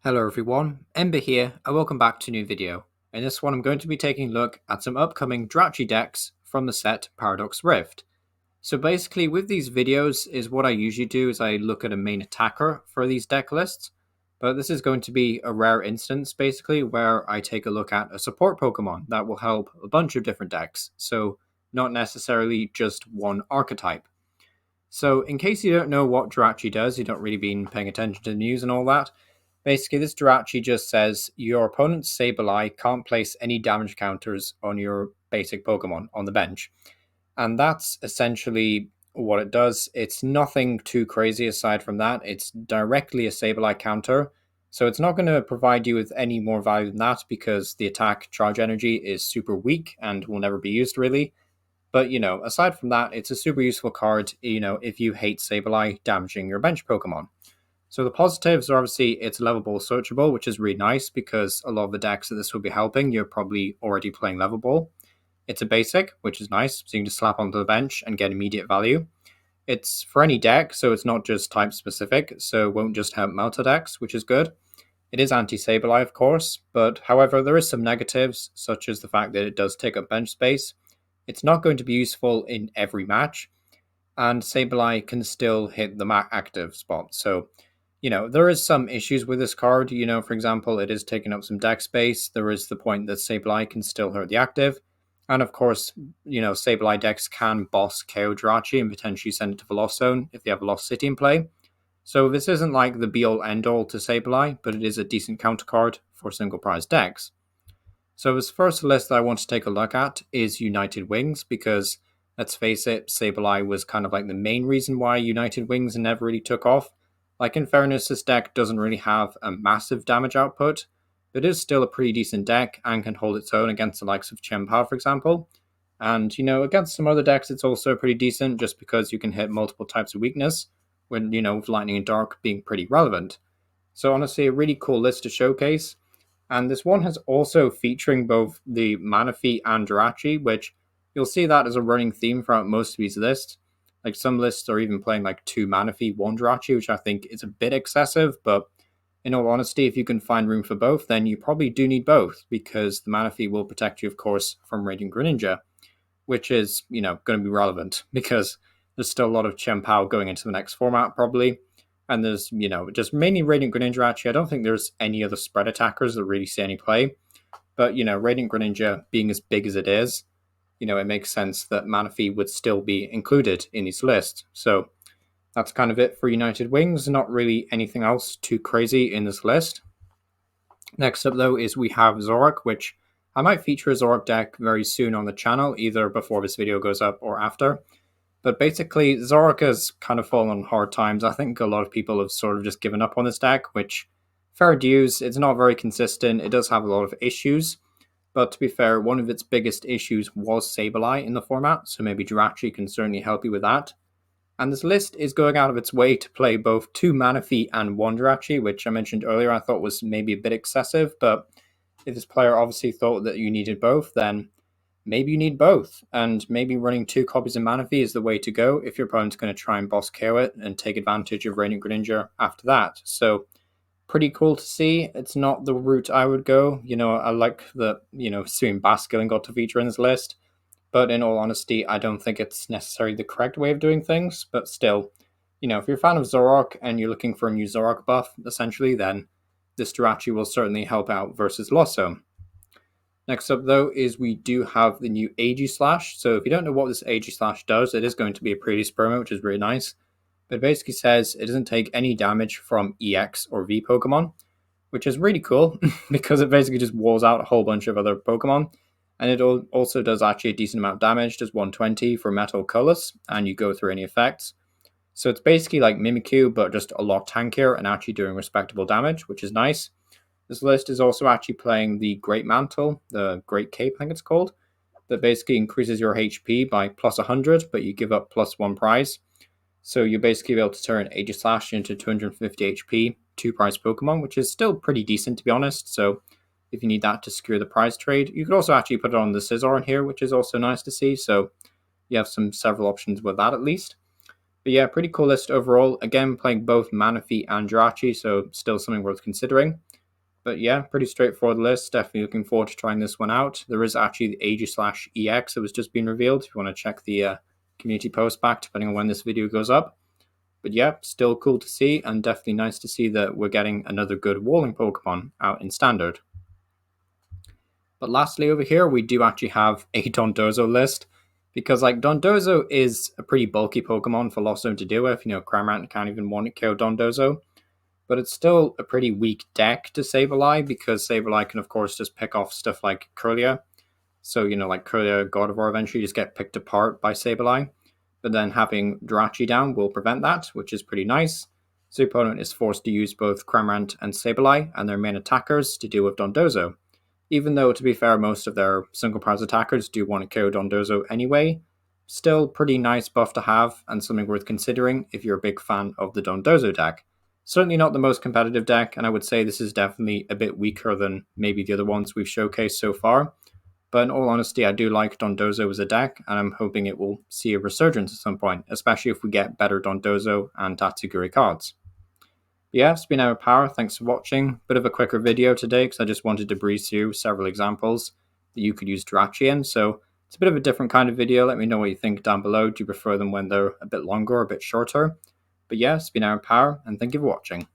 Hello everyone, Ember here and welcome back to a new video. In this one I'm going to be taking a look at some upcoming Jirachi decks from the set Paradox Rift. So basically with these videos is what I usually do is I look at a main attacker for these deck lists, but this is going to be a rare instance basically where I take a look at a support Pokemon that will help a bunch of different decks, so not necessarily just one archetype. So in case you don't know what Jirachi does, you don't really been paying attention to the news and all that, basically, this Jirachi just says your opponent's sableye can't place any damage counters on your basic Pokemon on the bench. And that's essentially what it does. It's nothing too crazy aside from that. It's directly a sableye counter. So it's not going to provide you with any more value than that because the attack charge energy is super weak and will never be used really. But, aside from that, it's a super useful card, if you hate sableye damaging your bench Pokemon. So the positives are obviously it's level searchable, which is really nice because a lot of the decks that this will be helping, you're probably already playing level ball. It's a basic, which is nice, so you can just slap onto the bench and get immediate value. It's for any deck, so it's not just type specific, so it won't just help Melta decks, which is good. It is anti-Sableye, of course, but however, there is some negatives, such as the fact that it does take up bench space. It's not going to be useful in every match, and Sableye can still hit the active spot, so there is some issues with this card. For example, it is taking up some deck space. There is the point that sableye can still hurt the active. And of course, sableye decks can boss KO Jirachi and potentially send it to Velocizone if they have Lost City in play. So this isn't like the be-all end-all to sableye, but it is a decent counter card for single prize decks. So this first list that I want to take a look at is United Wings, because let's face it, sableye was kind of like the main reason why United Wings never really took off. Like, in fairness, this deck doesn't really have a massive damage output, but it is still a pretty decent deck and can hold its own against the likes of Chien-Pao, for example. And, against some other decks, it's also pretty decent just because you can hit multiple types of weakness, when, with Lightning and Dark being pretty relevant. So, honestly, a really cool list to showcase. And this one has also featuring both the Manaphy and Jirachi, which you'll see that as a running theme throughout most of these lists. Like some lists are even playing like 2 Manaphy, 1 Jirachi, which I think is a bit excessive, but in all honesty, if you can find room for both, then you probably do need both, because the Manaphy will protect you, of course, from Radiant Greninja, which is, going to be relevant, because there's still a lot of Chien-Pao going into the next format, probably, and there's, just mainly Radiant Greninja, actually. I don't think there's any other spread attackers that really see any play, but, Radiant Greninja being as big as it is, it makes sense that Manaphy would still be included in this list. So that's kind of it for United Wings. Not really anything else too crazy in this list. Next up, though, is we have Zoroark, which I might feature a Zoroark deck very soon on the channel, either before this video goes up or after. But basically, Zoroark has kind of fallen on hard times. I think a lot of people have sort of just given up on this deck, which, fair dues, it's not very consistent. It does have a lot of issues. But to be fair, one of its biggest issues was sableye in the format, so maybe Jirachi can certainly help you with that. And this list is going out of its way to play both 2 Manaphy and 1 Jirachi, which I mentioned earlier I thought was maybe a bit excessive, but if this player obviously thought that you needed both, then maybe you need both, and maybe running 2 copies of Manaphy is the way to go if your opponent's going to try and boss KO it and take advantage of Radiant Greninja after that. So pretty cool to see. It's not the route I would go. I like that, soon Basculin got to feature in this list. But in all honesty, I don't think it's necessarily the correct way of doing things. But still, if you're a fan of Zoroark and you're looking for a new Zoroark buff, essentially, then this Jirachi will certainly help out versus Velocizone. Next up, though, is we do have the new Aegislash. So if you don't know what this Aegislash does, it is going to be a previous promo, which is really nice. But it basically says it doesn't take any damage from EX or V Pokemon, which is really cool because it basically just walls out a whole bunch of other Pokemon. And it also does actually a decent amount of damage, does 120 for Metal Colorless, and you go through any effects. So it's basically like Mimikyu, but just a lot tankier and actually doing respectable damage, which is nice. This list is also actually playing the Great Mantle, the Great Cape, I think it's called, that basically increases your HP by plus 100, but you give up plus 1 prize. So you'll basically be able to turn Aegislash into 250 HP, 2 prize Pokemon, which is still pretty decent to be honest. So if you need that to secure the prize trade, you could also actually put it on the Scizor in here, which is also nice to see. So you have several options with that at least. But yeah, pretty cool list overall. Again, playing both Manaphy and Jirachi, so still something worth considering. But yeah, pretty straightforward list. Definitely looking forward to trying this one out. There is actually the Aegislash EX that was just being revealed if you want to check the community post back, depending on when this video goes up. But yeah, still cool to see, and definitely nice to see that we're getting another good walling Pokemon out in Standard. But lastly over here, we do actually have a Dondozo list, because like Dondozo is a pretty bulky Pokemon for Lost to deal with. You know, Cramorant can't even one-KO Dondozo. But it's still a pretty weak deck to Sableye, because Sableye can of course just pick off stuff like Curlia. So, you know, like Curlia, Gardevoir eventually just get picked apart by Sableye. But then having Jirachi down will prevent that, which is pretty nice. So the opponent is forced to use both Cramorant and Sableye and their main attackers to deal with Dondozo. Even though, to be fair, most of their single prize attackers do want to KO Dondozo anyway, still pretty nice buff to have and something worth considering if you're a big fan of the Dondozo deck. Certainly not the most competitive deck, and I would say this is definitely a bit weaker than maybe the other ones we've showcased so far. But in all honesty, I do like Dondozo as a deck, and I'm hoping it will see a resurgence at some point, especially if we get better Dondozo and Tatsugiri cards. But yeah, it's been Emma Power. Thanks for watching. Bit of a quicker video today because I just wanted to breeze through several examples that you could use Jirachi in. So it's a bit of a different kind of video. Let me know what you think down below. Do you prefer them when they're a bit longer or a bit shorter? But yeah, it's been Emma Power, and thank you for watching.